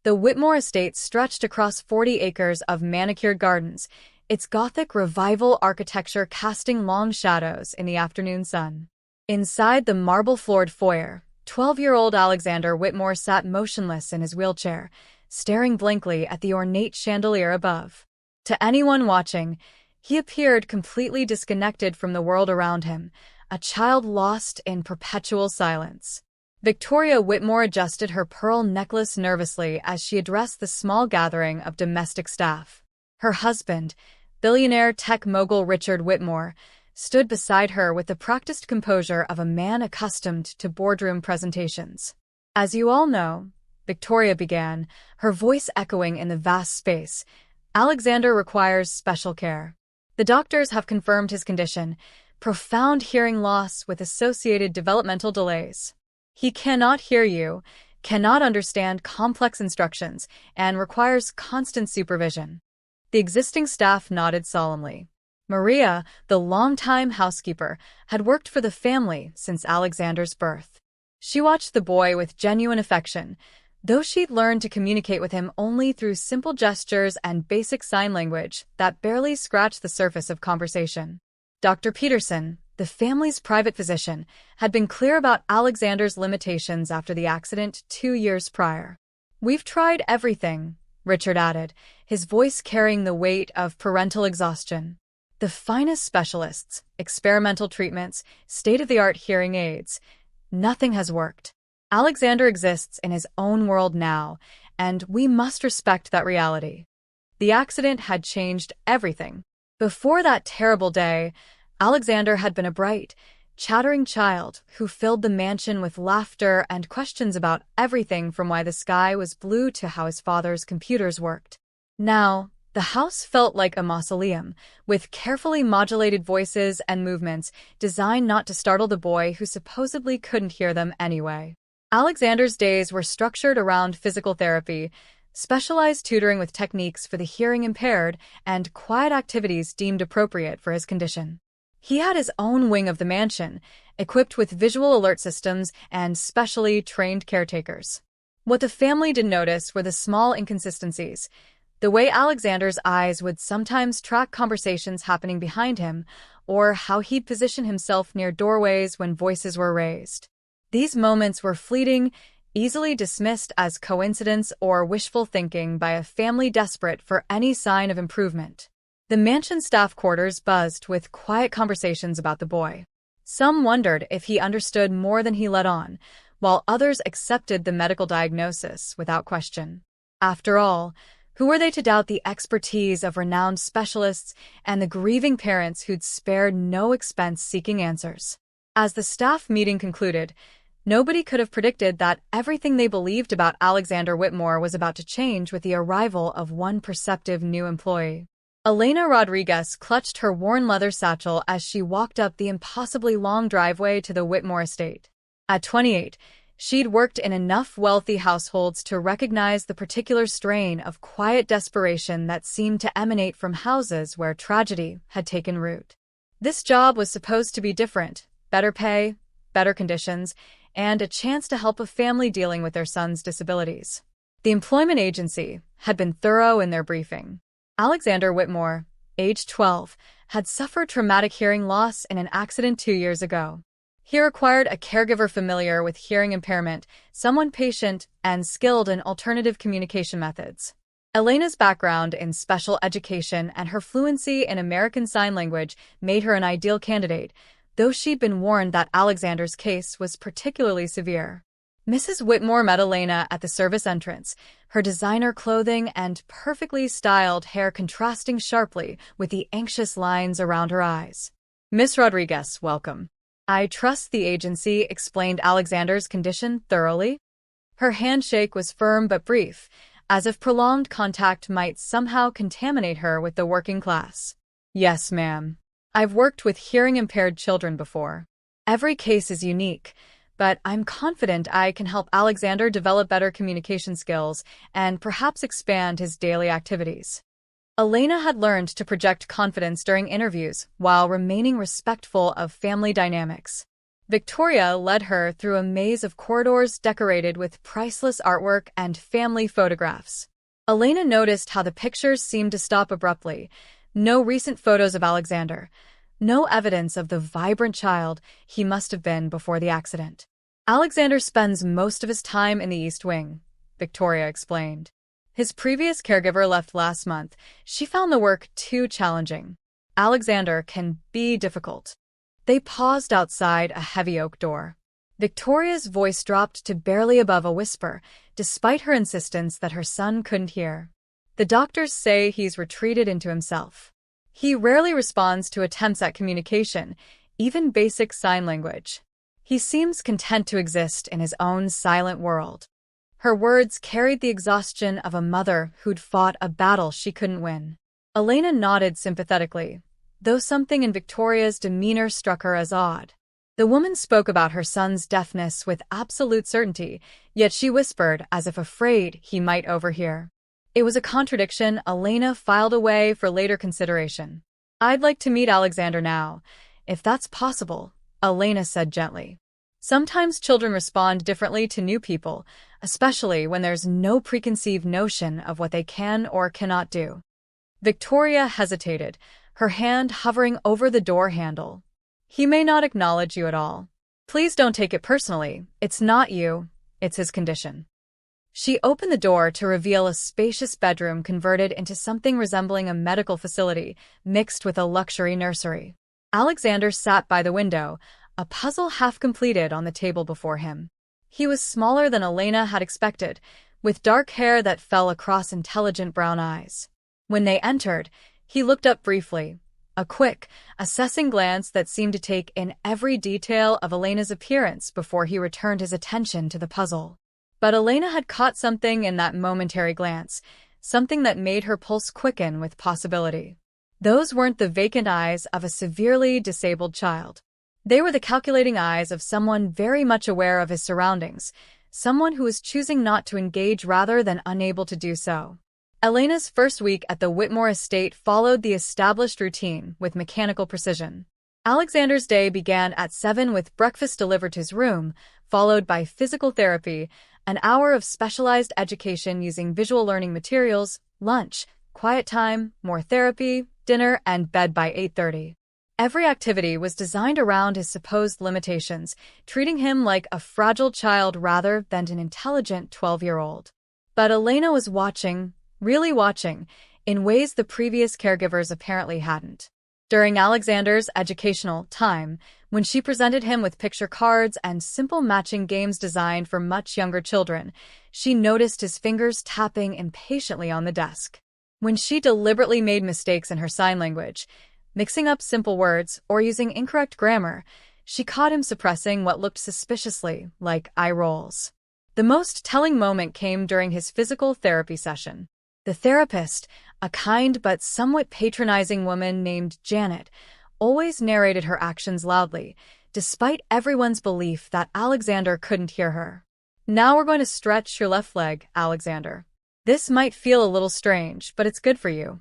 The Whitmore estate stretched across 40 acres of manicured gardens, its Gothic Revival architecture casting long shadows in the afternoon sun. Inside the marble-floored foyer, 12-year-old Alexander Whitmore sat motionless in his wheelchair, staring blankly at the ornate chandelier above. To anyone watching, he appeared completely disconnected from the world around him, a child lost in perpetual silence. Victoria Whitmore adjusted her pearl necklace nervously as she addressed the small gathering of domestic staff. Her husband, billionaire tech mogul Richard Whitmore, stood beside her with the practiced composure of a man accustomed to boardroom presentations. "As you all know," Victoria began, her voice echoing in the vast space, "Alexander requires special care. The doctors have confirmed his condition, profound hearing loss with associated developmental delays. He cannot hear you, cannot understand complex instructions, and requires constant supervision." The existing staff nodded solemnly. Maria, the longtime housekeeper, had worked for the family since Alexander's birth. She watched the boy with genuine affection, though she'd learned to communicate with him only through simple gestures and basic sign language that barely scratched the surface of conversation. Dr. Peterson, the family's private physician, had been clear about Alexander's limitations after the accident 2 years prior. "We've tried everything," Richard added, his voice carrying the weight of parental exhaustion. "The finest specialists, experimental treatments, state-of-the-art hearing aids. Nothing has worked. Alexander exists in his own world now, and we must respect that reality." The accident had changed everything. Before that terrible day, Alexander had been a bright, chattering child who filled the mansion with laughter and questions about everything from why the sky was blue to how his father's computers worked. Now, the house felt like a mausoleum, with carefully modulated voices and movements designed not to startle the boy who supposedly couldn't hear them anyway. Alexander's days were structured around physical therapy, specialized tutoring with techniques for the hearing impaired, and quiet activities deemed appropriate for his condition. He had his own wing of the mansion, equipped with visual alert systems and specially trained caretakers. What the family didn't notice were the small inconsistencies, the way Alexander's eyes would sometimes track conversations happening behind him, or how he'd position himself near doorways when voices were raised. These moments were fleeting, easily dismissed as coincidence or wishful thinking by a family desperate for any sign of improvement. The mansion staff quarters buzzed with quiet conversations about the boy. Some wondered if he understood more than he let on, while others accepted the medical diagnosis without question. After all, who were they to doubt the expertise of renowned specialists and the grieving parents who'd spared no expense seeking answers? As the staff meeting concluded, nobody could have predicted that everything they believed about Alexander Whitmore was about to change with the arrival of one perceptive new employee. Elena Rodriguez clutched her worn leather satchel as she walked up the impossibly long driveway to the Whitmore estate. At 28, she'd worked in enough wealthy households to recognize the particular strain of quiet desperation that seemed to emanate from houses where tragedy had taken root. This job was supposed to be different: better pay, better conditions, and a chance to help a family dealing with their son's disabilities. The employment agency had been thorough in their briefing. Alexander Whitmore, age 12, had suffered traumatic hearing loss in an accident 2 years ago. He required a caregiver familiar with hearing impairment, someone patient and skilled in alternative communication methods. Elena's background in special education and her fluency in American Sign Language made her an ideal candidate, though she'd been warned that Alexander's case was particularly severe. Mrs. Whitmore met Elena at the service entrance, her designer clothing and perfectly styled hair contrasting sharply with the anxious lines around her eyes. "Miss Rodriguez, welcome. I trust the agency explained Alexander's condition thoroughly." Her handshake was firm but brief, as if prolonged contact might somehow contaminate her with the working class. "Yes, ma'am. I've worked with hearing-impaired children before. Every case is unique, but I'm confident I can help Alexander develop better communication skills and perhaps expand his daily activities." Elena had learned to project confidence during interviews while remaining respectful of family dynamics. Victoria led her through a maze of corridors decorated with priceless artwork and family photographs. Elena noticed how the pictures seemed to stop abruptly. No recent photos of Alexander. No evidence of the vibrant child he must have been before the accident. Alexander spends most of his time in the East Wing, Victoria explained. His previous caregiver left last month. She found the work too challenging. Alexander can be difficult. They paused outside a heavy oak door. Victoria's voice dropped to barely above a whisper, despite her insistence that her son couldn't hear. The doctors say he's retreated into himself. He rarely responds to attempts at communication, even basic sign language. He seems content to exist in his own silent world. Her words carried the exhaustion of a mother who'd fought a battle she couldn't win. Elena nodded sympathetically, though something in Victoria's demeanor struck her as odd. The woman spoke about her son's deafness with absolute certainty, yet she whispered as if afraid he might overhear. It was a contradiction Elena filed away for later consideration. "I'd like to meet Alexander now, if that's possible," Elena said gently. Sometimes children respond differently to new people, especially when there's no preconceived notion of what they can or cannot do. Victoria hesitated, her hand hovering over the door handle. "He may not acknowledge you at all. Please don't take it personally. It's not you, it's his condition." She opened the door to reveal a spacious bedroom converted into something resembling a medical facility, mixed with a luxury nursery. Alexander sat by the window, a puzzle half completed on the table before him. He was smaller than Elena had expected, with dark hair that fell across intelligent brown eyes. When they entered, he looked up briefly, a quick, assessing glance that seemed to take in every detail of Elena's appearance before he returned his attention to the puzzle. But Elena had caught something in that momentary glance, something that made her pulse quicken with possibility. Those weren't the vacant eyes of a severely disabled child. They were the calculating eyes of someone very much aware of his surroundings, someone who was choosing not to engage rather than unable to do so. Elena's first week at the Whitmore estate followed the established routine with mechanical precision. Alexander's day began at 7 with breakfast delivered to his room, followed by physical therapy, an hour of specialized education using visual learning materials, lunch, quiet time, more therapy, dinner, and bed by 8:30. Every activity was designed around his supposed limitations, treating him like a fragile child rather than an intelligent 12-year-old. But Elena was watching, really watching, in ways the previous caregivers apparently hadn't. During Alexander's educational time, when she presented him with picture cards and simple matching games designed for much younger children, she noticed his fingers tapping impatiently on the desk. When she deliberately made mistakes in her sign language, mixing up simple words or using incorrect grammar, she caught him suppressing what looked suspiciously like eye rolls. The most telling moment came during his physical therapy session. The therapist, a kind but somewhat patronizing woman named Janet, always narrated her actions loudly, despite everyone's belief that Alexander couldn't hear her. "Now we're going to stretch your left leg, Alexander. This might feel a little strange, but it's good for you."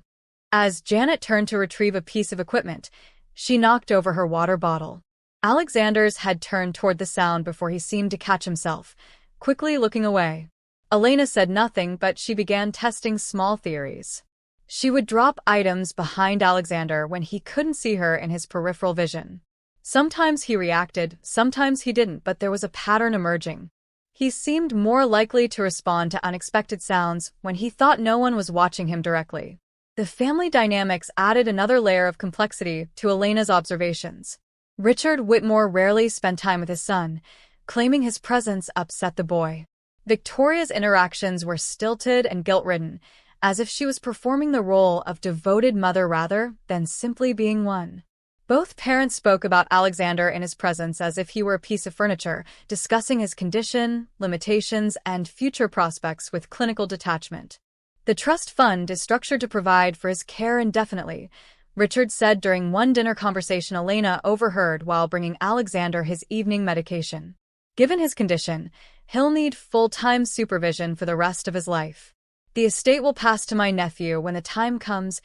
As Janet turned to retrieve a piece of equipment, she knocked over her water bottle. Alexander's head turned toward the sound before he seemed to catch himself, quickly looking away. Elena said nothing, but she began testing small theories. She would drop items behind Alexander when he couldn't see her in his peripheral vision. Sometimes he reacted, sometimes he didn't, but there was a pattern emerging. He seemed more likely to respond to unexpected sounds when he thought no one was watching him directly. The family dynamics added another layer of complexity to Elena's observations. Richard Whitmore rarely spent time with his son, claiming his presence upset the boy. Victoria's interactions were stilted and guilt-ridden, as if she was performing the role of devoted mother rather than simply being one. Both parents spoke about Alexander in his presence as if he were a piece of furniture, discussing his condition, limitations, and future prospects with clinical detachment. "The trust fund is structured to provide for his care indefinitely," Richard said during one dinner conversation Elena overheard while bringing Alexander his evening medication. "Given his condition, he'll need full-time supervision for the rest of his life. The estate will pass to my nephew when the time comes.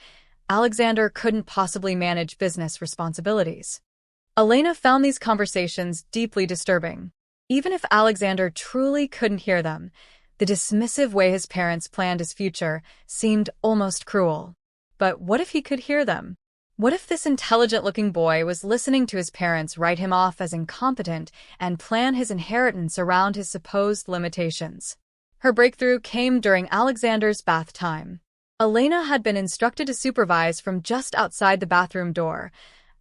Alexander couldn't possibly manage business responsibilities." Elena found these conversations deeply disturbing. Even if Alexander truly couldn't hear them, the dismissive way his parents planned his future seemed almost cruel. But what if he could hear them? What if this intelligent-looking boy was listening to his parents write him off as incompetent and plan his inheritance around his supposed limitations? Her breakthrough came during Alexander's bath time. Elena had been instructed to supervise from just outside the bathroom door.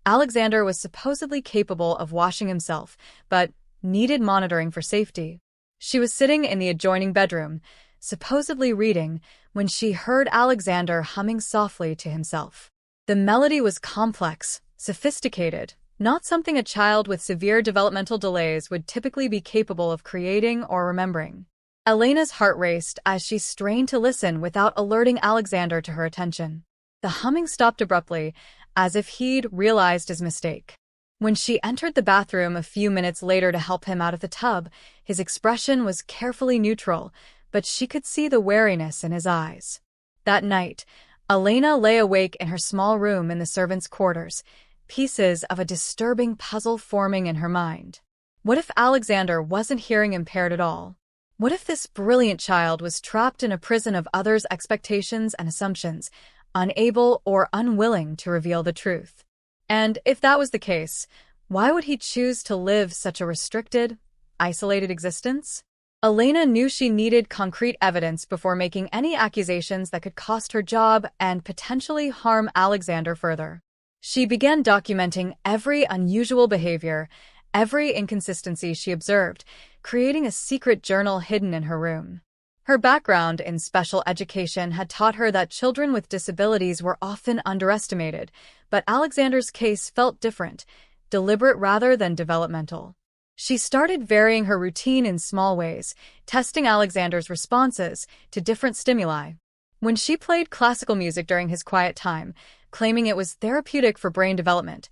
Alexander was supposedly capable of washing himself, but needed monitoring for safety. She was sitting in the adjoining bedroom, supposedly reading, when she heard Alexander humming softly to himself. The melody was complex, sophisticated, not something a child with severe developmental delays would typically be capable of creating or remembering. Elena's heart raced as she strained to listen without alerting Alexander to her attention. The humming stopped abruptly, as if he'd realized his mistake. When she entered the bathroom a few minutes later to help him out of the tub, his expression was carefully neutral, but she could see the wariness in his eyes. That night, Elena lay awake in her small room in the servants' quarters, pieces of a disturbing puzzle forming in her mind. What if Alexander wasn't hearing impaired at all? What if this brilliant child was trapped in a prison of others' expectations and assumptions, unable or unwilling to reveal the truth? And if that was the case, why would he choose to live such a restricted, isolated existence? Elena knew she needed concrete evidence before making any accusations that could cost her job and potentially harm Alexander further. She began documenting every unusual behavior, every inconsistency she observed, creating a secret journal hidden in her room. Her background in special education had taught her that children with disabilities were often underestimated, but Alexander's case felt different, deliberate rather than developmental. She started varying her routine in small ways, testing Alexander's responses to different stimuli. When she played classical music during his quiet time, claiming it was therapeutic for brain development,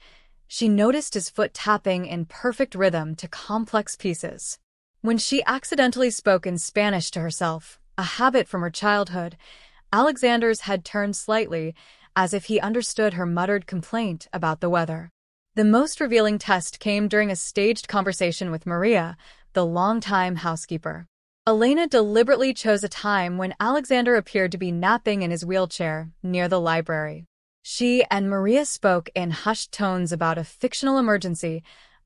she noticed his foot tapping in perfect rhythm to complex pieces. When she accidentally spoke in Spanish to herself, a habit from her childhood, Alexander's head turned slightly, as if he understood her muttered complaint about the weather. The most revealing test came during a staged conversation with Maria, the longtime housekeeper. Elena deliberately chose a time when Alexander appeared to be napping in his wheelchair near the library. She and Maria spoke in hushed tones about a fictional emergency,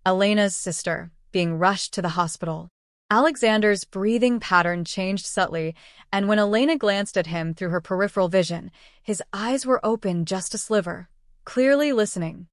Elena's sister, being rushed to the hospital. Alexander's breathing pattern changed subtly, and when Elena glanced at him through her peripheral vision, his eyes were open just a sliver, clearly listening.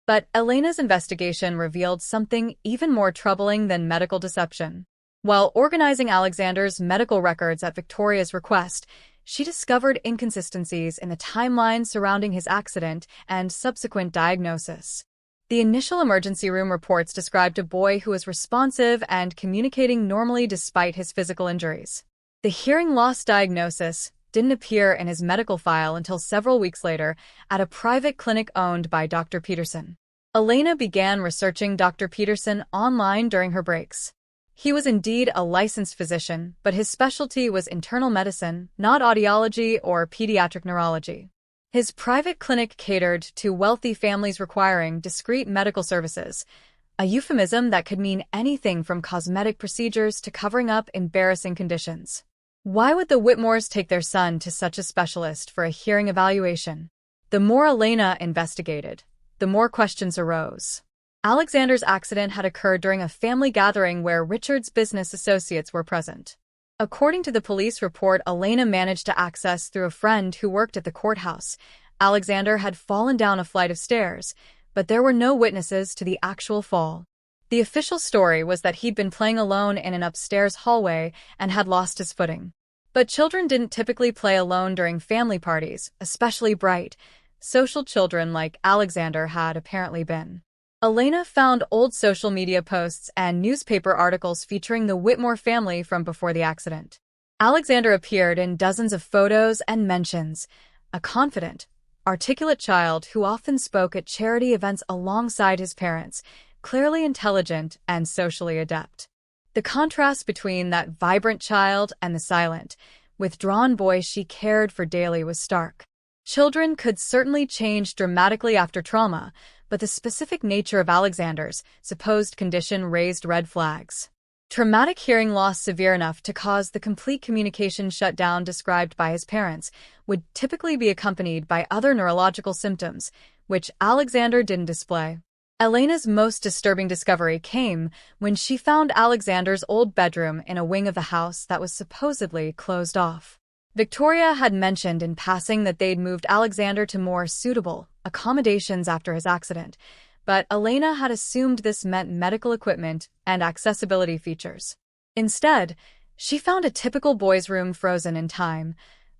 But Elena's investigation revealed something even more troubling than medical deception. While organizing Alexander's medical records at Victoria's request, she discovered inconsistencies in the timeline surrounding his accident and subsequent diagnosis. The initial emergency room reports described a boy who was responsive and communicating normally despite his physical injuries. The hearing loss diagnosis didn't appear in his medical file until several weeks later at a private clinic owned by Dr. Peterson. Elena began researching Dr. Peterson online during her breaks. He was indeed a licensed physician, but his specialty was internal medicine, not audiology or pediatric neurology. His private clinic catered to wealthy families requiring discreet medical services, a euphemism that could mean anything from cosmetic procedures to covering up embarrassing conditions. Why would the Whitmores take their son to such a specialist for a hearing evaluation? The more Elena investigated, the more questions arose. Alexander's accident had occurred during a family gathering where Richard's business associates were present. According to the police report Elena managed to access through a friend who worked at the courthouse, Alexander had fallen down a flight of stairs, but there were no witnesses to the actual fall. The official story was that he'd been playing alone in an upstairs hallway and had lost his footing. But children didn't typically play alone during family parties, especially bright, social children like Alexander had apparently been. Elena found old social media posts and newspaper articles featuring the Whitmore family from before the accident. Alexander appeared in dozens of photos and mentions, a confident, articulate child who often spoke at charity events alongside his parents, clearly intelligent and socially adept. The contrast between that vibrant child and the silent, withdrawn boy she cared for daily was stark. Children could certainly change dramatically after trauma, but the specific nature of Alexander's supposed condition raised red flags. Traumatic hearing loss severe enough to cause the complete communication shutdown described by his parents would typically be accompanied by other neurological symptoms, which Alexander didn't display. Elena's most disturbing discovery came when she found Alexander's old bedroom in a wing of the house that was supposedly closed off. Victoria had mentioned in passing that they'd moved Alexander to more suitable accommodations after his accident, but Elena had assumed this meant medical equipment and accessibility features. Instead, she found a typical boys' room frozen in time,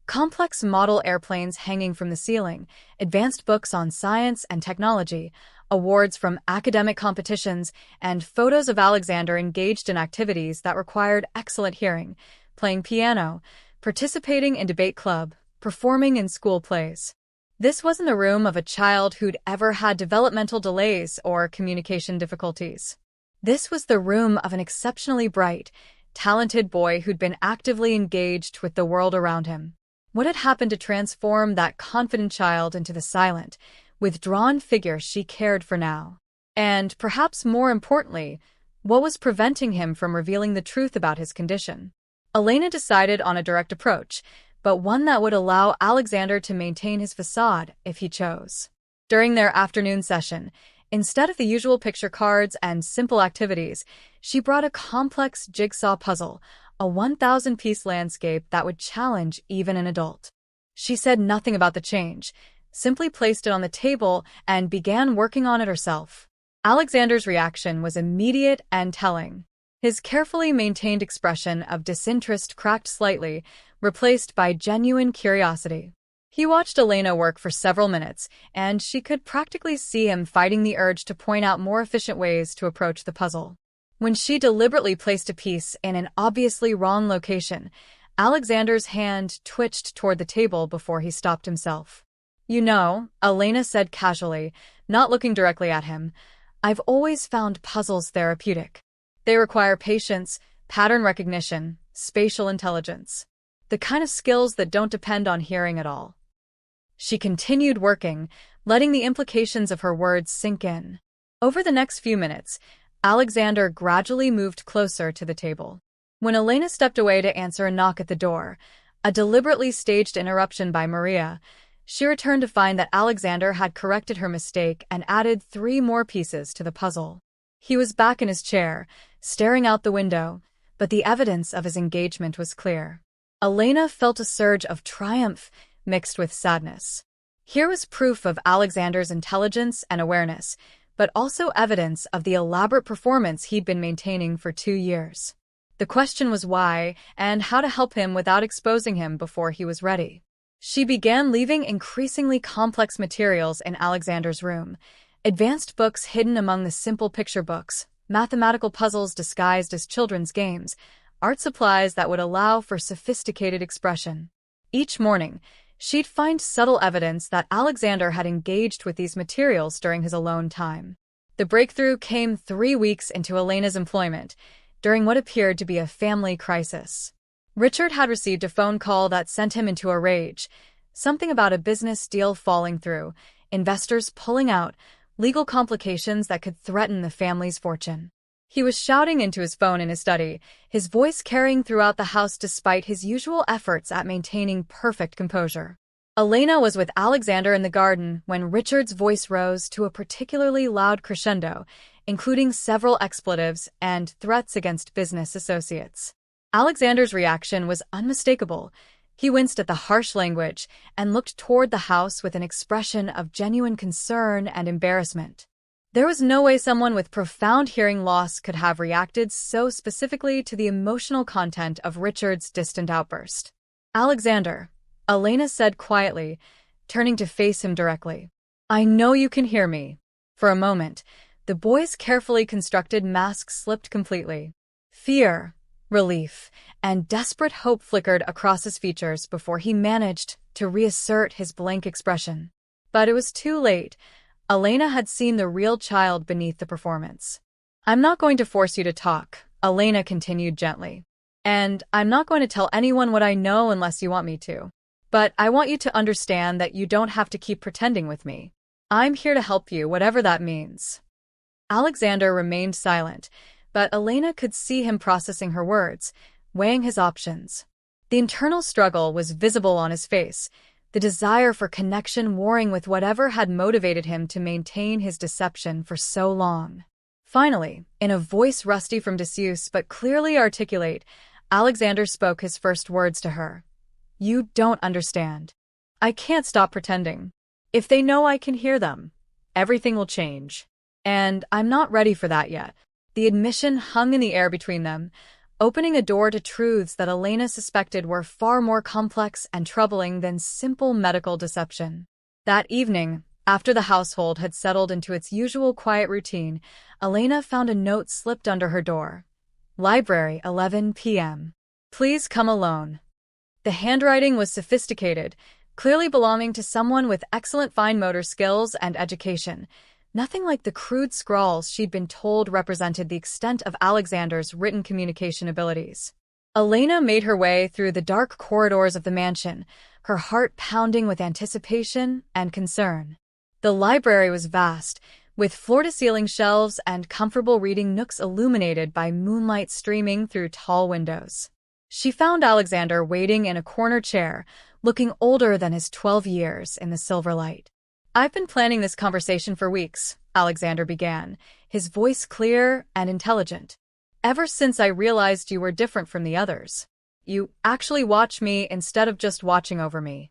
complex model airplanes hanging from the ceiling, advanced books on science and technology, awards from academic competitions, and photos of Alexander engaged in activities that required excellent hearing, playing piano, participating in debate club, performing in school plays. This wasn't the room of a child who'd ever had developmental delays or communication difficulties. This was the room of an exceptionally bright, talented boy who'd been actively engaged with the world around him. What had happened to transform that confident child into the silent, withdrawn figure she cared for now? And, perhaps more importantly, what was preventing him from revealing the truth about his condition? Elena decided on a direct approach, but one that would allow Alexander to maintain his facade if he chose. During their afternoon session, instead of the usual picture cards and simple activities, she brought a complex jigsaw puzzle, a 1,000-piece landscape that would challenge even an adult. She said nothing about the change, simply placed it on the table and began working on it herself. Alexander's reaction was immediate and telling. His carefully maintained expression of disinterest cracked slightly, replaced by genuine curiosity. He watched Elena work for several minutes, and she could practically see him fighting the urge to point out more efficient ways to approach the puzzle. When she deliberately placed a piece in an obviously wrong location, Alexander's hand twitched toward the table before he stopped himself. "You know," Elena said casually, not looking directly at him, "I've always found puzzles therapeutic. They require patience, pattern recognition, spatial intelligence. The kind of skills that don't depend on hearing at all." She continued working, letting the implications of her words sink in. Over the next few minutes, Alexander gradually moved closer to the table. When Elena stepped away to answer a knock at the door, a deliberately staged interruption by Maria, she returned to find that Alexander had corrected her mistake and added 3 more pieces to the puzzle. He was back in his chair, staring out the window, but the evidence of his engagement was clear. Elena felt a surge of triumph mixed with sadness. Here was proof of Alexander's intelligence and awareness, but also evidence of the elaborate performance he'd been maintaining for 2 years. The question was why, and how to help him without exposing him before he was ready. She began leaving increasingly complex materials in Alexander's room, advanced books hidden among the simple picture books, mathematical puzzles disguised as children's games, art supplies that would allow for sophisticated expression. Each morning, she'd find subtle evidence that Alexander had engaged with these materials during his alone time. The breakthrough came 3 weeks into Elena's employment, during what appeared to be a family crisis. Richard had received a phone call that sent him into a rage, something about a business deal falling through, investors pulling out, legal complications that could threaten the family's fortune. He was shouting into his phone in his study, his voice carrying throughout the house despite his usual efforts at maintaining perfect composure. Elena was with Alexander in the garden when Richard's voice rose to a particularly loud crescendo, including several expletives and threats against business associates. Alexander's reaction was unmistakable. He winced at the harsh language and looked toward the house with an expression of genuine concern and embarrassment. There was no way someone with profound hearing loss could have reacted so specifically to the emotional content of Richard's distant outburst. "Alexander," Elena said quietly, turning to face him directly. "I know you can hear me." For a moment, the boy's carefully constructed mask slipped completely. Fear, relief, and desperate hope flickered across his features before he managed to reassert his blank expression. But it was too late. Elena had seen the real child beneath the performance. "I'm not going to force you to talk," Elena continued gently. "And I'm not going to tell anyone what I know unless you want me to. But I want you to understand that you don't have to keep pretending with me. I'm here to help you, whatever that means. Alexander remained silent, but Elena could see him processing her words, weighing his options. The internal struggle was visible on his face, the desire for connection warring with whatever had motivated him to maintain his deception for so long. Finally, in a voice rusty from disuse but clearly articulate, Alexander spoke his first words to her. You don't understand. I can't stop pretending. If they know I can hear them, everything will change. And I'm not ready for that yet. The admission hung in the air between them, opening a door to truths that Elena suspected were far more complex and troubling than simple medical deception. That evening, after the household had settled into its usual quiet routine, Elena found a note slipped under her door. Library, 11 p.m. Please come alone. The handwriting was sophisticated, clearly belonging to someone with excellent fine motor skills and education. Nothing like the crude scrawls she'd been told represented the extent of Alexander's written communication abilities. Elena made her way through the dark corridors of the mansion, her heart pounding with anticipation and concern. The library was vast, with floor-to-ceiling shelves and comfortable reading nooks illuminated by moonlight streaming through tall windows. She found Alexander waiting in a corner chair, looking older than his 12 years in the silver light. I've been planning this conversation for weeks, Alexander began, his voice clear and intelligent. Ever since I realized you were different from the others. You actually watch me instead of just watching over me.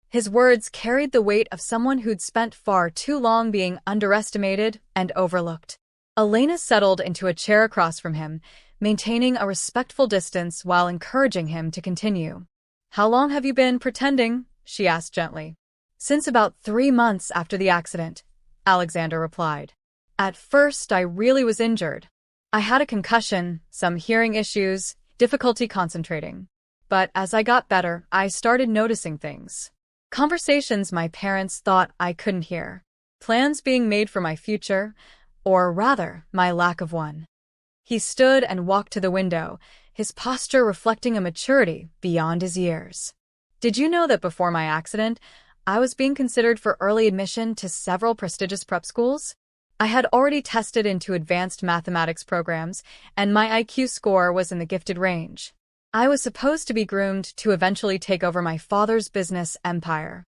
His words carried the weight of someone who'd spent far too long being underestimated and overlooked. Elena settled into a chair across from him, maintaining a respectful distance while encouraging him to continue. How long have you been pretending? She asked gently. Since about 3 months after the accident, Alexander replied. At first, I really was injured. I had a concussion, some hearing issues, difficulty concentrating. But as I got better, I started noticing things. Conversations my parents thought I couldn't hear. Plans being made for my future, or rather, my lack of one. He stood and walked to the window, his posture reflecting a maturity beyond his years. Did you know that before my accident, I was being considered for early admission to several prestigious prep schools? I had already tested into advanced mathematics programs, and my IQ score was in the gifted range. I was supposed to be groomed to eventually take over my father's business empire.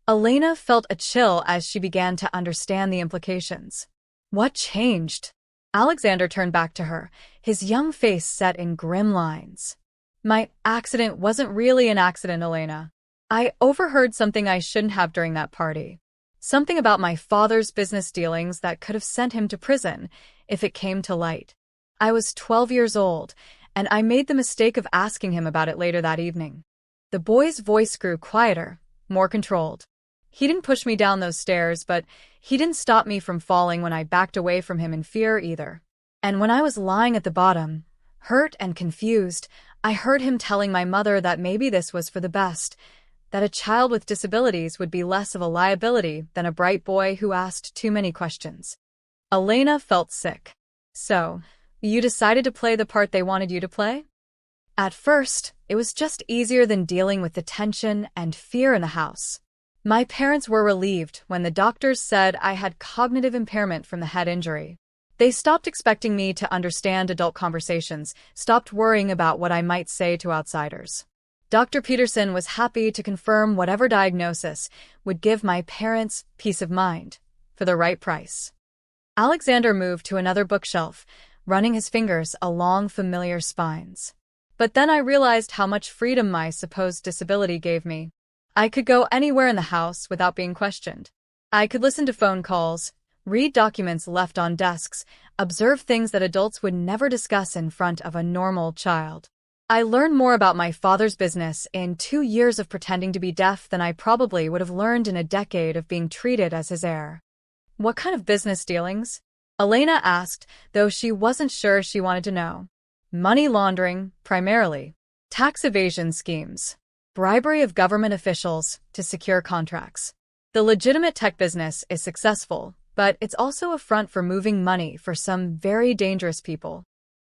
Elena felt a chill as she began to understand the implications. What changed? Alexander turned back to her, his young face set in grim lines. My accident wasn't really an accident, Elena. I overheard something I shouldn't have during that party. Something about my father's business dealings that could have sent him to prison if it came to light. I was 12 years old, and I made the mistake of asking him about it later that evening. The boy's voice grew quieter, more controlled. He didn't push me down those stairs, but he didn't stop me from falling when I backed away from him in fear either. And when I was lying at the bottom, hurt and confused, I heard him telling my mother that maybe this was for the best, that a child with disabilities would be less of a liability than a bright boy who asked too many questions. Elena felt sick. So, you decided to play the part they wanted you to play? At first, it was just easier than dealing with the tension and fear in the house. My parents were relieved when the doctors said I had cognitive impairment from the head injury. They stopped expecting me to understand adult conversations, stopped worrying about what I might say to outsiders. Dr. Peterson was happy to confirm whatever diagnosis would give my parents peace of mind, for the right price. Alexander moved to another bookshelf, running his fingers along familiar spines. But then I realized how much freedom my supposed disability gave me. I could go anywhere in the house without being questioned. I could listen to phone calls, read documents left on desks, observe things that adults would never discuss in front of a normal child. I learned more about my father's business in 2 years of pretending to be deaf than I probably would have learned in a decade of being treated as his heir. What kind of business dealings? Elena asked, though she wasn't sure she wanted to know. Money laundering, primarily. Tax evasion schemes. Bribery of government officials to secure contracts. The legitimate tech business is successful, but it's also a front for moving money for some very dangerous people.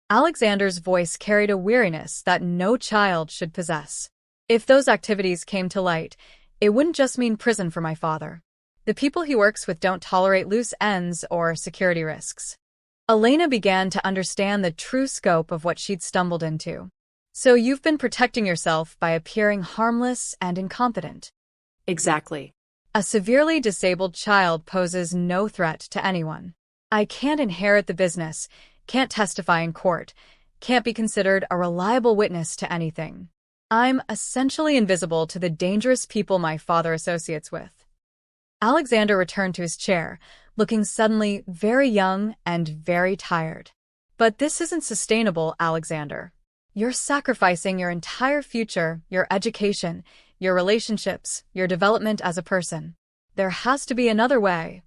Alexander's voice carried a weariness that no child should possess. If those activities came to light, it wouldn't just mean prison for my father. The people he works with don't tolerate loose ends or security risks. Elena began to understand the true scope of what she'd stumbled into. So you've been protecting yourself by appearing harmless and incompetent. Exactly. A severely disabled child poses no threat to anyone. I can't inherit the business, can't testify in court, can't be considered a reliable witness to anything. I'm essentially invisible to the dangerous people my father associates with. Alexander returned to his chair, looking suddenly very young and very tired. But this isn't sustainable, Alexander. You're sacrificing your entire future, your education, your relationships, your development as a person. There has to be another way.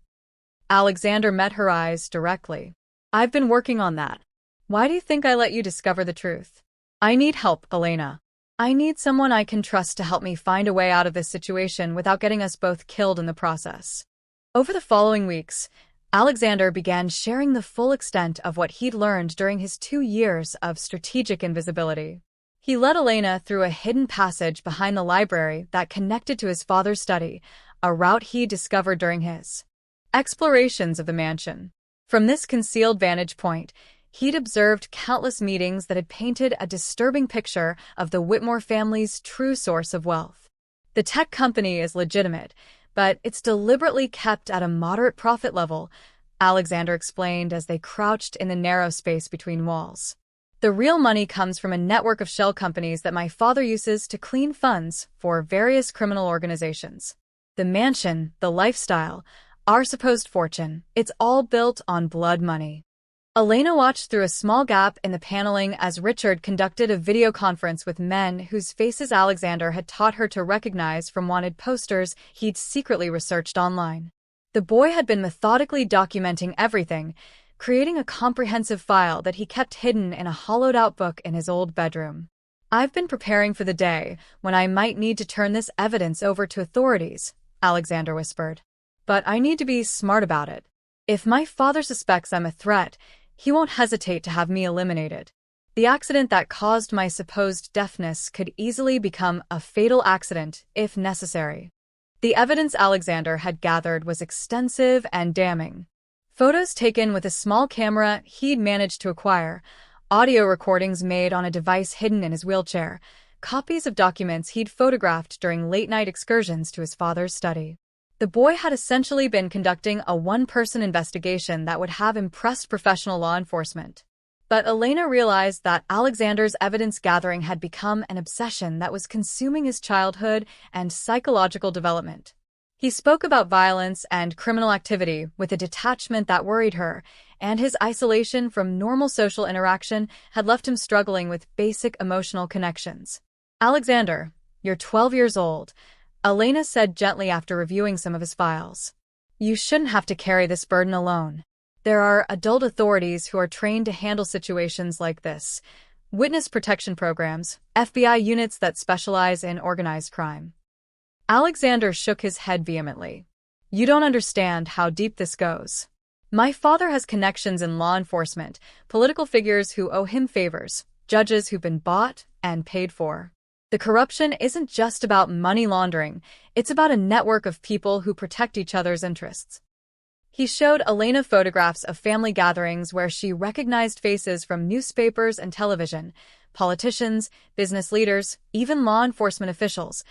Alexander met her eyes directly. I've been working on that. Why do you think I let you discover the truth? I need help, Elena. I need someone I can trust to help me find a way out of this situation without getting us both killed in the process. Over the following weeks, Alexander began sharing the full extent of what he'd learned during his 2 years of strategic invisibility. He led Elena through a hidden passage behind the library that connected to his father's study, a route he discovered during his explorations of the mansion. From this concealed vantage point, he'd observed countless meetings that had painted a disturbing picture of the Whitmore family's true source of wealth. The tech company is legitimate, but it's deliberately kept at a moderate profit level, Alexander explained as they crouched in the narrow space between walls. The real money comes from a network of shell companies that my father uses to clean funds for various criminal organizations. The mansion, the lifestyle, our supposed fortune, it's all built on blood money. Elena watched through a small gap in the paneling as Richard conducted a video conference with men whose faces Alexander had taught her to recognize from wanted posters he'd secretly researched online. The boy had been methodically documenting everything, creating a comprehensive file that he kept hidden in a hollowed-out book in his old bedroom. I've been preparing for the day when I might need to turn this evidence over to authorities, Alexander whispered. But I need to be smart about it. If my father suspects I'm a threat, he won't hesitate to have me eliminated. The accident that caused my supposed deafness could easily become a fatal accident if necessary. The evidence Alexander had gathered was extensive and damning. Photos taken with a small camera he'd managed to acquire, audio recordings made on a device hidden in his wheelchair, copies of documents he'd photographed during late-night excursions to his father's study. The boy had essentially been conducting a one-person investigation that would have impressed professional law enforcement. But Elena realized that Alexander's evidence-gathering had become an obsession that was consuming his childhood and psychological development. He spoke about violence and criminal activity with a detachment that worried her, and his isolation from normal social interaction had left him struggling with basic emotional connections. Alexander, you're 12 years old, Elena said gently after reviewing some of his files. You shouldn't have to carry this burden alone. There are adult authorities who are trained to handle situations like this. Witness protection programs, FBI units that specialize in organized crime. Alexander shook his head vehemently. You don't understand how deep this goes. My father has connections in law enforcement, political figures who owe him favors, judges who've been bought and paid for. The corruption isn't just about money laundering, it's about a network of people who protect each other's interests. He showed Elena photographs of family gatherings where she recognized faces from newspapers and television, politicians, business leaders, even law enforcement officials,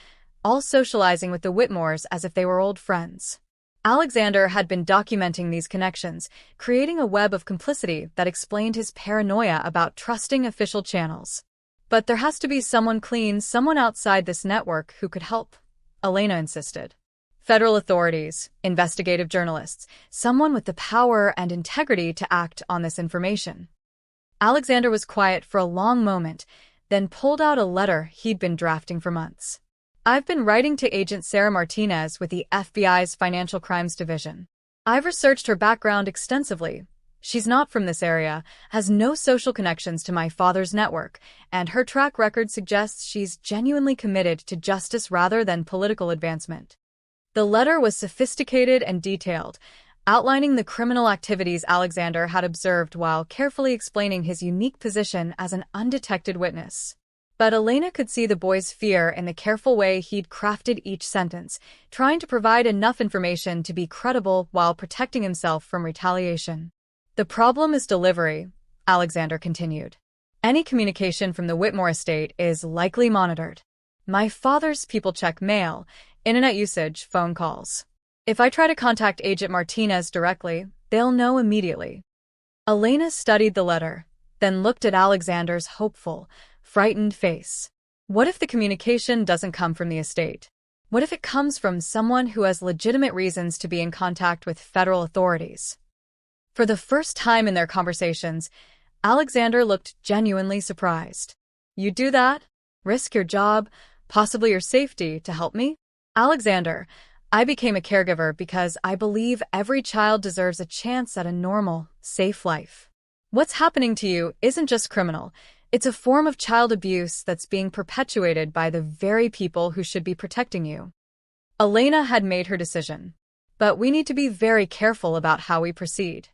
all socializing with the Whitmores as if they were old friends. Alexander had been documenting these connections, creating a web of complicity that explained his paranoia about trusting official channels. But there has to be someone clean, someone outside this network who could help, Elena insisted. Federal authorities, investigative journalists, someone with the power and integrity to act on this information. Alexander was quiet for a long moment, then pulled out a letter he'd been drafting for months. I've been writing to Agent Sarah Martinez with the FBI's Financial Crimes Division. I've researched her background extensively. She's not from this area, has no social connections to my father's network, and her track record suggests she's genuinely committed to justice rather than political advancement. The letter was sophisticated and detailed, outlining the criminal activities Alexander had observed while carefully explaining his unique position as an undetected witness. But Elena could see the boy's fear in the careful way he'd crafted each sentence, trying to provide enough information to be credible while protecting himself from retaliation. "The problem is delivery," Alexander continued. "Any communication from the Whitmore estate is likely monitored. My father's people check mail, internet usage, phone calls. If I try to contact Agent Martinez directly, they'll know immediately." Elena studied the letter, then looked at Alexander's hopeful, frightened face. What if the communication doesn't come from the estate? What if it comes from someone who has legitimate reasons to be in contact with federal authorities? For the first time in their conversations, Alexander looked genuinely surprised. "You do that? Risk your job, possibly your safety, to help me?" "Alexander, I became a caregiver because I believe every child deserves a chance at a normal, safe life. What's happening to you isn't just criminal. It's a form of child abuse that's being perpetuated by the very people who should be protecting you." Elena had made her decision. "But we need to be very careful about how we proceed."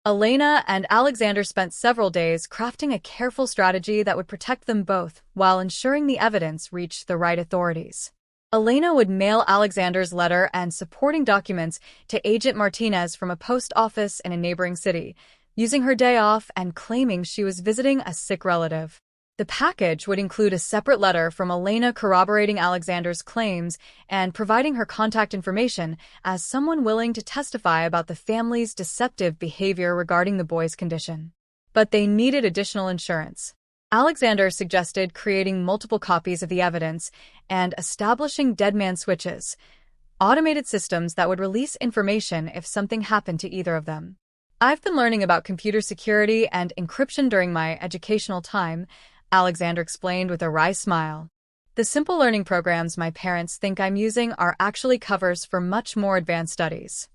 Elena and Alexander spent several days crafting a careful strategy that would protect them both while ensuring the evidence reached the right authorities. Elena would mail Alexander's letter and supporting documents to Agent Martinez from a post office in a neighboring city, using her day off and claiming she was visiting a sick relative. The package would include a separate letter from Elena corroborating Alexander's claims and providing her contact information as someone willing to testify about the family's deceptive behavior regarding the boy's condition. But they needed additional insurance. Alexander suggested creating multiple copies of the evidence and establishing deadman switches, automated systems that would release information if something happened to either of them. "I've been learning about computer security and encryption during my educational time," Alexander explained with a wry smile. "The simple learning programs my parents think I'm using are actually covers for much more advanced studies."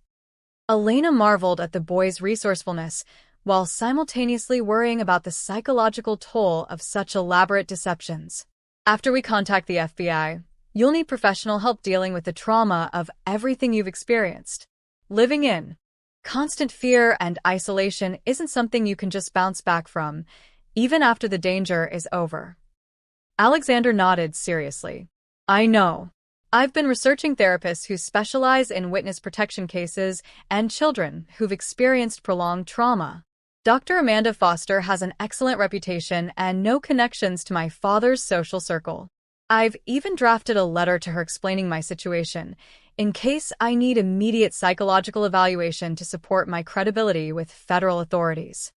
Elena marveled at the boy's resourcefulness, while simultaneously worrying about the psychological toll of such elaborate deceptions. "After we contact the FBI, you'll need professional help dealing with the trauma of everything you've experienced. Living in constant fear and isolation isn't something you can just bounce back from, even after the danger is over." Alexander nodded seriously. "I know. I've been researching therapists who specialize in witness protection cases and children who've experienced prolonged trauma. Dr. Amanda Foster has an excellent reputation and no connections to my father's social circle. I've even drafted a letter to her explaining my situation, in case I need immediate psychological evaluation to support my credibility with federal authorities."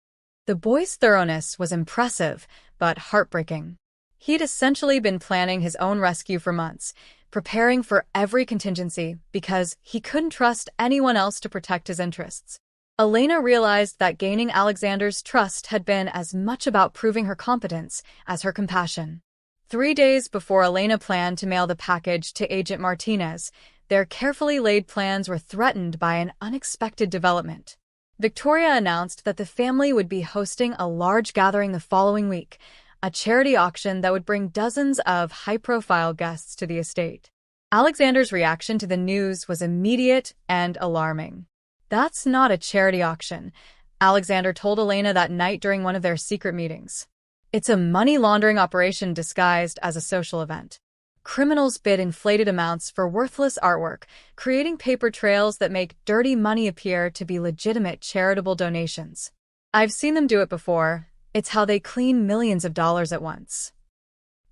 The boy's thoroughness was impressive, but heartbreaking. He'd essentially been planning his own rescue for months, preparing for every contingency because he couldn't trust anyone else to protect his interests. Elena realized that gaining Alexander's trust had been as much about proving her competence as her compassion. 3 days before Elena planned to mail the package to Agent Martinez, their carefully laid plans were threatened by an unexpected development. Victoria announced that the family would be hosting a large gathering the following week, a charity auction that would bring dozens of high-profile guests to the estate. Alexander's reaction to the news was immediate and alarming. "That's not a charity auction," Alexander told Elena that night during one of their secret meetings. "It's a money laundering operation disguised as a social event. Criminals bid inflated amounts for worthless artwork, creating paper trails that make dirty money appear to be legitimate charitable donations. I've seen them do it before. It's how they clean millions of dollars at once."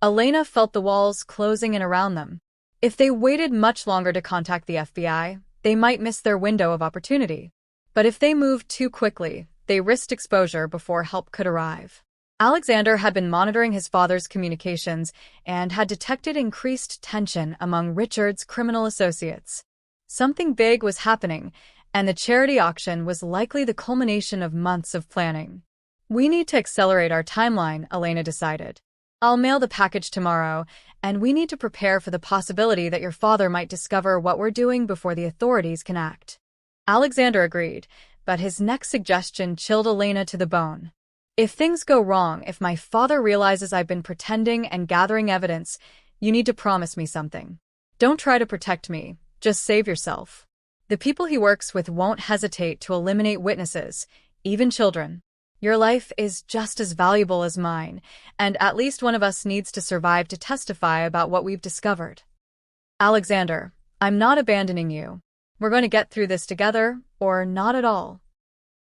Elena felt the walls closing in around them. If they waited much longer to contact the FBI, they might miss their window of opportunity. But if they moved too quickly, they risked exposure before help could arrive. Alexander had been monitoring his father's communications and had detected increased tension among Richard's criminal associates. Something big was happening, and the charity auction was likely the culmination of months of planning. "We need to accelerate our timeline," Elena decided. "I'll mail the package tomorrow, and we need to prepare for the possibility that your father might discover what we're doing before the authorities can act." Alexander agreed, but his next suggestion chilled Elena to the bone. "If things go wrong, if my father realizes I've been pretending and gathering evidence, you need to promise me something. Don't try to protect me, just save yourself. The people he works with won't hesitate to eliminate witnesses, even children." Your life is just as valuable as mine, and at least one of us needs to survive to testify about what we've discovered. Alexander, I'm not abandoning you. We're going to get through this together, or not at all.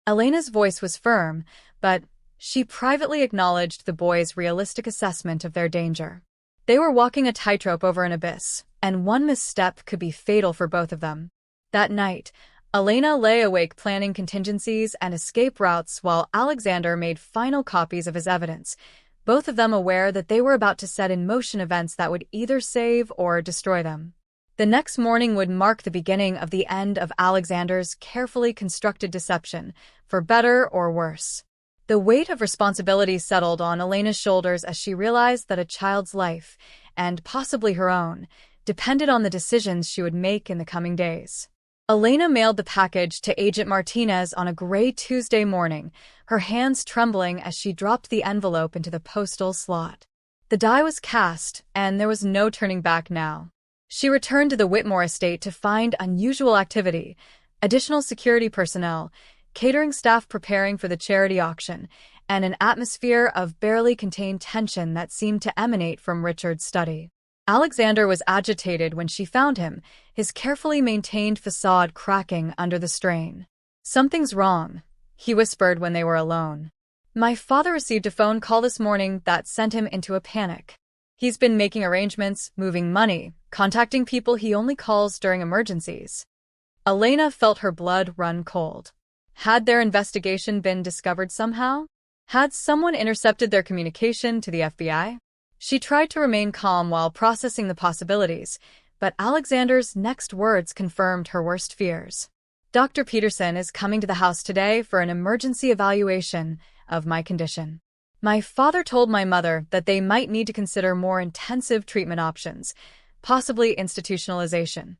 Elena's voice was firm, but she privately acknowledged the boys' realistic assessment of their danger. They were walking a tightrope over an abyss, and one misstep could be fatal for both of them. That night, Elena lay awake planning contingencies and escape routes while Alexander made final copies of his evidence, both of them aware that they were about to set in motion events that would either save or destroy them. The next morning would mark the beginning of the end of Alexander's carefully constructed deception, for better or worse. The weight of responsibility settled on Elena's shoulders as she realized that a child's life, and possibly her own, depended on the decisions she would make in the coming days. Elena mailed the package to Agent Martinez on a gray Tuesday morning, her hands trembling as she dropped the envelope into the postal slot. The die was cast, and there was no turning back now. She returned to the Whitmore estate to find unusual activity, additional security personnel, catering staff preparing for the charity auction, and an atmosphere of barely contained tension that seemed to emanate from Richard's study. Alexander was agitated when she found him, his carefully maintained facade cracking under the strain. "Something's wrong," he whispered when they were alone. "My father received a phone call this morning that sent him into a panic. He's been making arrangements, moving money, contacting people he only calls during emergencies." Elena felt her blood run cold. Had their investigation been discovered somehow? Had someone intercepted their communication to the FBI? She tried to remain calm while processing the possibilities, but Alexander's next words confirmed her worst fears. "Dr. Peterson is coming to the house today for an emergency evaluation of my condition. My father told my mother that they might need to consider more intensive treatment options, possibly institutionalization."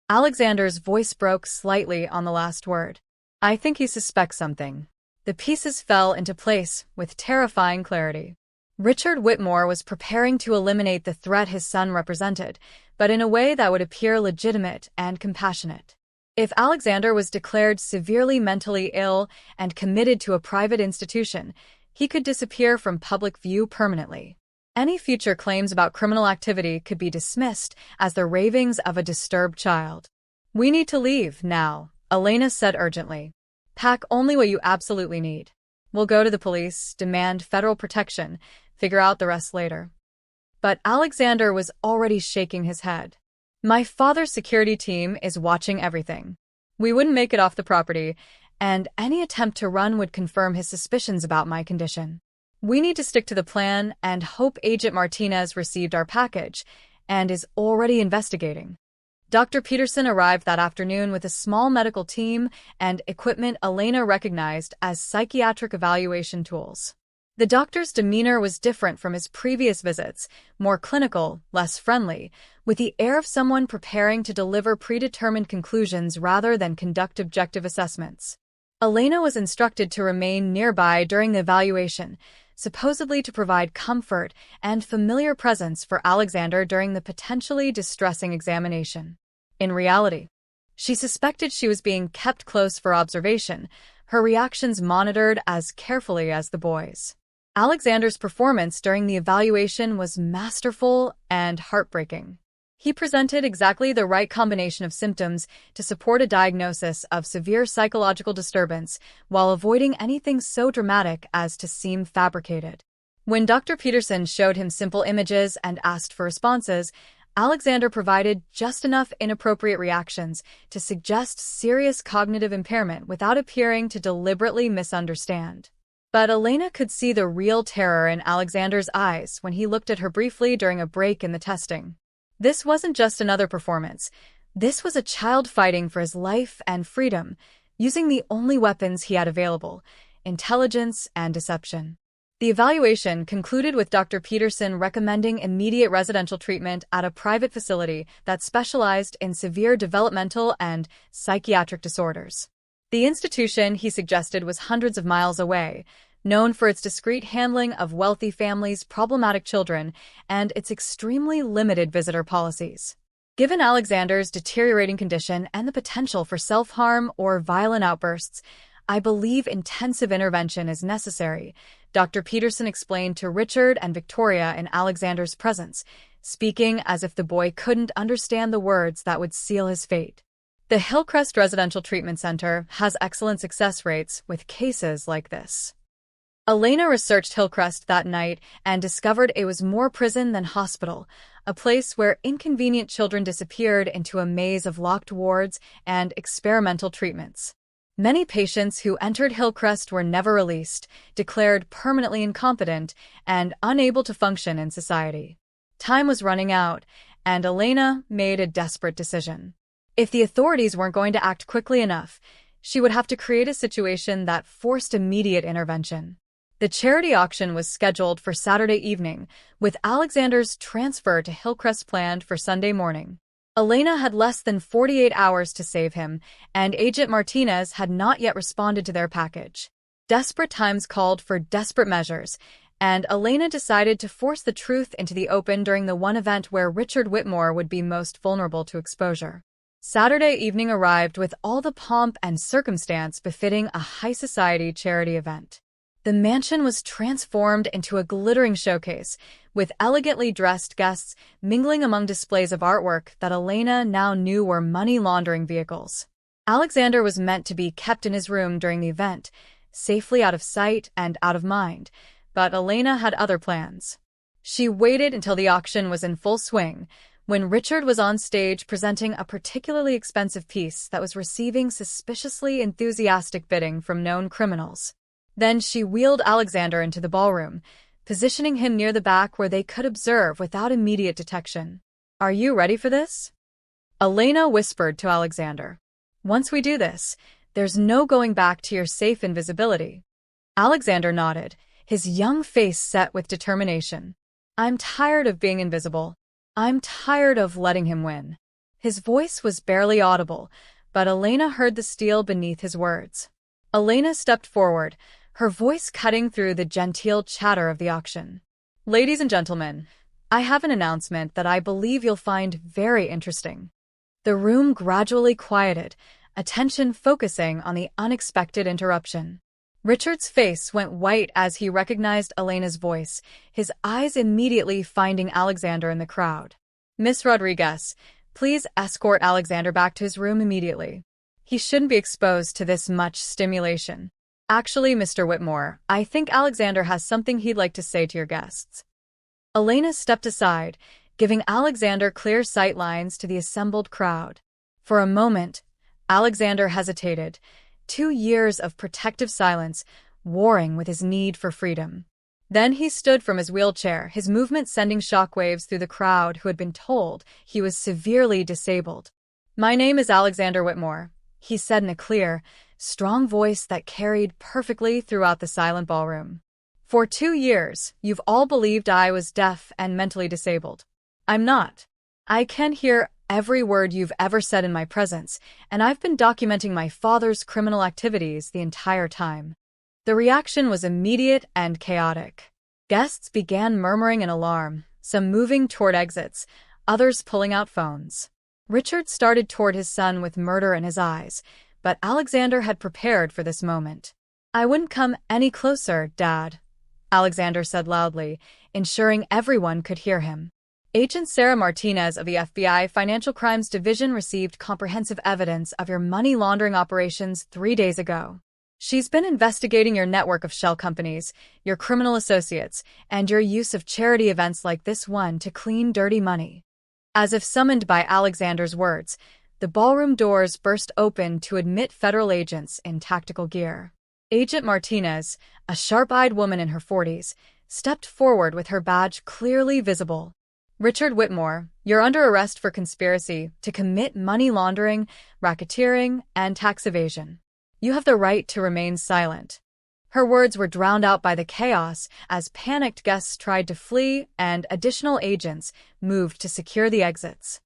Alexander's voice broke slightly on the last word. "I think he suspects something." The pieces fell into place with terrifying clarity. Richard Whitmore was preparing to eliminate the threat his son represented, but in a way that would appear legitimate and compassionate. If Alexander was declared severely mentally ill and committed to a private institution, he could disappear from public view permanently. Any future claims about criminal activity could be dismissed as the ravings of a disturbed child. "We need to leave now," Elena said urgently. "Pack only what you absolutely need. We'll go to the police, demand federal protection, figure out the rest later." But Alexander was already shaking his head. "My father's security team is watching everything. We wouldn't make it off the property, and any attempt to run would confirm his suspicions about my condition. We need to stick to the plan and hope Agent Martinez received our package and is already investigating." Dr. Peterson arrived that afternoon with a small medical team and equipment Elena recognized as psychiatric evaluation tools. The doctor's demeanor was different from his previous visits, more clinical, less friendly, with the air of someone preparing to deliver predetermined conclusions rather than conduct objective assessments. Elena was instructed to remain nearby during the evaluation, supposedly to provide comfort and familiar presence for Alexander during the potentially distressing examination. In reality, she suspected she was being kept close for observation, her reactions monitored as carefully as the boys'. Alexander's performance during the evaluation was masterful and heartbreaking. He presented exactly the right combination of symptoms to support a diagnosis of severe psychological disturbance while avoiding anything so dramatic as to seem fabricated. When Dr. Peterson showed him simple images and asked for responses, Alexander provided just enough inappropriate reactions to suggest serious cognitive impairment without appearing to deliberately misunderstand. But Elena could see the real terror in Alexander's eyes when he looked at her briefly during a break in the testing. This wasn't just another performance. This was a child fighting for his life and freedom, using the only weapons he had available, intelligence and deception. The evaluation concluded with Dr. Peterson recommending immediate residential treatment at a private facility that specialized in severe developmental and psychiatric disorders. The institution, he suggested, was hundreds of miles away, known for its discreet handling of wealthy families' problematic children and its extremely limited visitor policies. Given Alexander's deteriorating condition and the potential for self-harm or violent outbursts, I believe intensive intervention is necessary, Dr. Peterson explained to Richard and Victoria in Alexander's presence, speaking as if the boy couldn't understand the words that would seal his fate. The Hillcrest Residential Treatment Center has excellent success rates with cases like this. Elena researched Hillcrest that night and discovered it was more prison than hospital, a place where inconvenient children disappeared into a maze of locked wards and experimental treatments. Many patients who entered Hillcrest were never released, declared permanently incompetent, and unable to function in society. Time was running out, and Elena made a desperate decision. If the authorities weren't going to act quickly enough, she would have to create a situation that forced immediate intervention. The charity auction was scheduled for Saturday evening, with Alexander's transfer to Hillcrest planned for Sunday morning. Elena had less than 48 hours to save him, and Agent Martinez had not yet responded to their package. Desperate times called for desperate measures, and Elena decided to force the truth into the open during the one event where Richard Whitmore would be most vulnerable to exposure. Saturday evening arrived with all the pomp and circumstance befitting a high society charity event. The mansion was transformed into a glittering showcase, with elegantly dressed guests mingling among displays of artwork that Elena now knew were money-laundering vehicles. Alexander was meant to be kept in his room during the event, safely out of sight and out of mind, but Elena had other plans. She waited until the auction was in full swing, when Richard was on stage presenting a particularly expensive piece that was receiving suspiciously enthusiastic bidding from known criminals. Then she wheeled Alexander into the ballroom, positioning him near the back where they could observe without immediate detection. "Are you ready for this?" Elena whispered to Alexander. "Once we do this, there's no going back to your safe invisibility." Alexander nodded, his young face set with determination. "I'm tired of being invisible. I'm tired of letting him win." His voice was barely audible, but Elena heard the steel beneath his words. Elena stepped forward, her voice cutting through the genteel chatter of the auction. "Ladies and gentlemen, I have an announcement that I believe you'll find very interesting." The room gradually quieted, attention focusing on the unexpected interruption. Richard's face went white as he recognized Elena's voice, his eyes immediately finding Alexander in the crowd. "Miss Rodriguez, please escort Alexander back to his room immediately. He shouldn't be exposed to this much stimulation. Actually, Mr. Whitmore, I think Alexander has something he'd like to say to your guests." Elena stepped aside, giving Alexander clear sight lines to the assembled crowd. For a moment, Alexander hesitated, 2 years of protective silence, warring with his need for freedom. Then he stood from his wheelchair, his movement sending shockwaves through the crowd who had been told he was severely disabled. "My name is Alexander Whitmore," he said in a clear, strong voice that carried perfectly throughout the silent ballroom. "For 2 years, you've all believed I was deaf and mentally disabled. I'm not. I can hear every word you've ever said in my presence, and I've been documenting my father's criminal activities the entire time." The reaction was immediate and chaotic. Guests began murmuring in alarm, some moving toward exits, others pulling out phones. Richard started toward his son with murder in his eyes, but Alexander had prepared for this moment. "I wouldn't come any closer, Dad," Alexander said loudly, ensuring everyone could hear him. "Agent Sarah Martinez of the FBI Financial Crimes Division received comprehensive evidence of your money laundering operations 3 days ago. She's been investigating your network of shell companies, your criminal associates, and your use of charity events like this one to clean dirty money." As if summoned by Alexander's words, the ballroom doors burst open to admit federal agents in tactical gear. Agent Martinez, a sharp-eyed woman in her 40s, stepped forward with her badge clearly visible. "Richard Whitmore, you're under arrest for conspiracy to commit money laundering, racketeering, and tax evasion. You have the right to remain silent." Her words were drowned out by the chaos as panicked guests tried to flee and additional agents moved to secure the exits.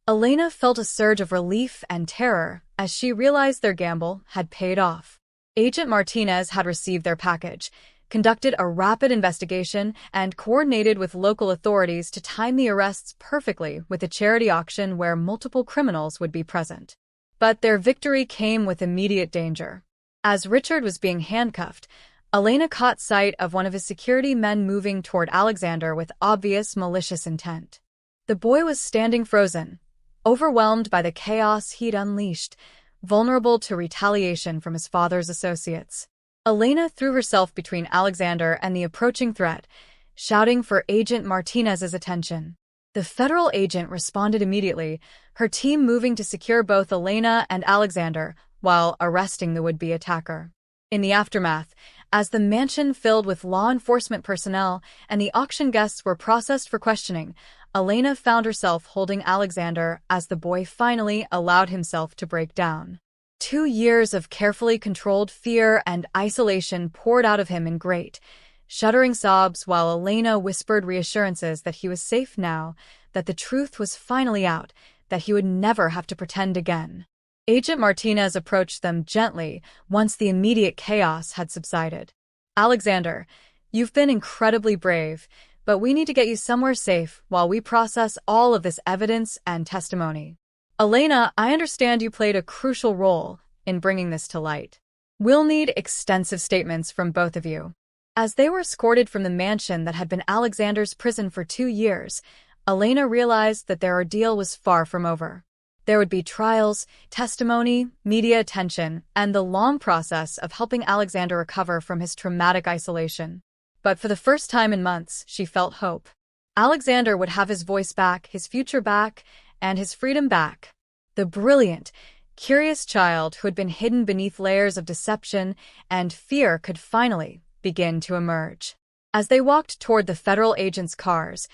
Elena felt a surge of relief and terror as she realized their gamble had paid off. Agent Martinez had received their package, conducted a rapid investigation, and coordinated with local authorities to time the arrests perfectly with a charity auction where multiple criminals would be present. But their victory came with immediate danger. As Richard was being handcuffed, Elena caught sight of one of his security men moving toward Alexander with obvious malicious intent. The boy was standing frozen, overwhelmed by the chaos he'd unleashed, vulnerable to retaliation from his father's associates. Elena threw herself between Alexander and the approaching threat, shouting for Agent Martinez's attention. The federal agent responded immediately, her team moving to secure both Elena and Alexander while arresting the would-be attacker. In the aftermath, as the mansion filled with law enforcement personnel and the auction guests were processed for questioning, Elena found herself holding Alexander as the boy finally allowed himself to break down. 2 years of carefully controlled fear and isolation poured out of him in great, shuddering sobs while Elena whispered reassurances that he was safe now, that the truth was finally out, that he would never have to pretend again. Agent Martinez approached them gently once the immediate chaos had subsided. "Alexander, you've been incredibly brave, but we need to get you somewhere safe while we process all of this evidence and testimony. Elena, I understand you played a crucial role in bringing this to light. We'll need extensive statements from both of you." As they were escorted from the mansion that had been Alexander's prison for 2 years, Elena realized that their ordeal was far from over. There would be trials, testimony, media attention, and the long process of helping Alexander recover from his traumatic isolation. But for the first time in months, she felt hope. Alexander would have his voice back, his future back, and his freedom back. The brilliant, curious child who had been hidden beneath layers of deception and fear could finally begin to emerge. As they walked toward the federal agents' cars,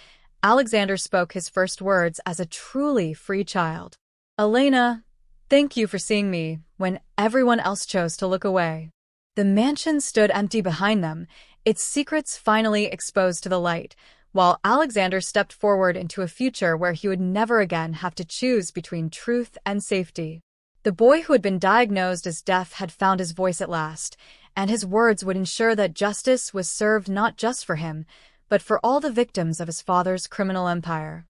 Alexander spoke his first words as a truly free child. "Elena, thank you for seeing me when everyone else chose to look away." The mansion stood empty behind them, its secrets finally exposed to the light, while Alexander stepped forward into a future where he would never again have to choose between truth and safety. The boy who had been diagnosed as deaf had found his voice at last, and his words would ensure that justice was served not just for him, but for all the victims of his father's criminal empire.